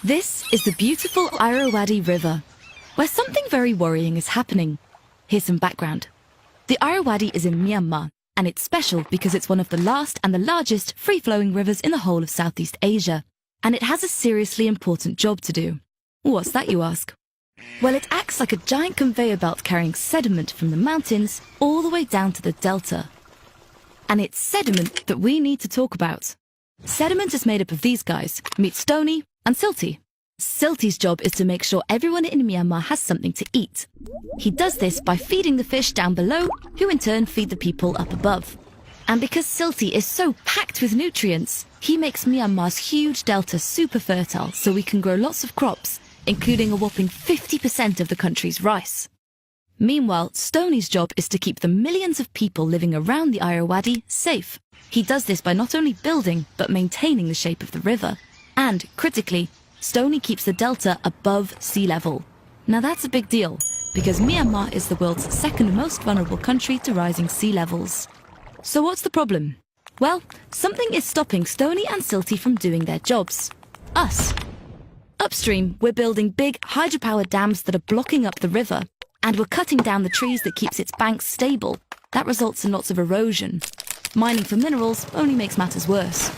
This is the beautiful Ayeyarwady River, where something very worrying is happening. Here's some background. The Ayeyarwady is in Myanmar, and it's special because it's one of the last and the largest free-flowing rivers in the whole of Southeast Asia, and it has a seriously important job to do. What's that, you ask? Well, it acts like a giant conveyor belt carrying sediment from the mountains all the way down to the delta. And it's sediment that we need to talk about. Sediment is made up of these guys, meet Stony and Silty. Silty's job is to make sure everyone in Myanmar has something to eat. He does this by feeding the fish down below, who in turn feed the people up above. And because Silty is so packed with nutrients, he makes Myanmar's huge delta super fertile so we can grow lots of crops, including a whopping 50% of the country's rice. Meanwhile, Stony's job is to keep the millions of people living around the Ayeyarwady safe. He does this by not only building, but maintaining the shape of the river. And, critically, Stony keeps the delta above sea level. Now that's a big deal, because Myanmar is the world's second most vulnerable country to rising sea levels. So what's the problem? Well, something is stopping Stony and Silty from doing their jobs. Us. Upstream, we're building big hydropower dams that are blocking up the river, and we're cutting down the trees that keeps its banks stable. That results in lots of erosion. Mining for minerals only makes matters worse.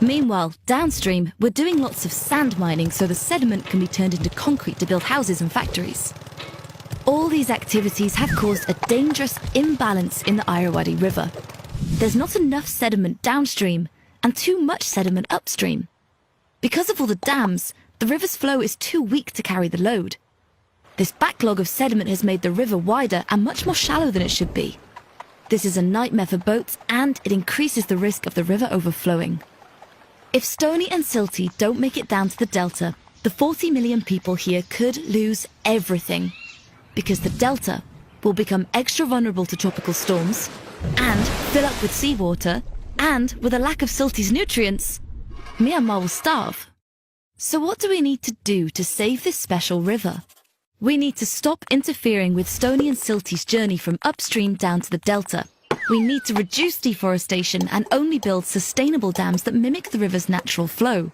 Meanwhile, downstream, we're doing lots of sand mining so the sediment can be turned into concrete to build houses and factories. All these activities have caused a dangerous imbalance in the Ayeyarwady River. There's not enough sediment downstream and too much sediment upstream. Because of all the dams, the river's flow is too weak to carry the load. This backlog of sediment has made the river wider and much more shallow than it should be. This is a nightmare for boats, and it increases the risk of the river overflowing. If Stony and Silty don't make it down to the delta, the 40 million people here could lose everything. Because the delta will become extra vulnerable to tropical storms, and fill up with seawater, and with a lack of Silty's nutrients, Myanmar will starve. So what do we need to do to save this special river? We need to stop interfering with Stony and Silty's journey from upstream down to the delta. We need to reduce deforestation and only build sustainable dams that mimic the river's natural flow.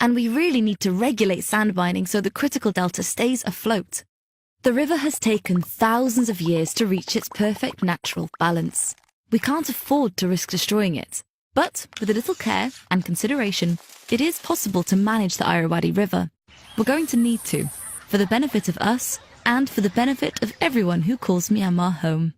And we really need to regulate sand mining so the critical delta stays afloat. The river has taken thousands of years to reach its perfect natural balance. We can't afford to risk destroying it. But with a little care and consideration, it is possible to manage the Ayeyarwady River. We're going to need to, for the benefit of us and for the benefit of everyone who calls Myanmar home.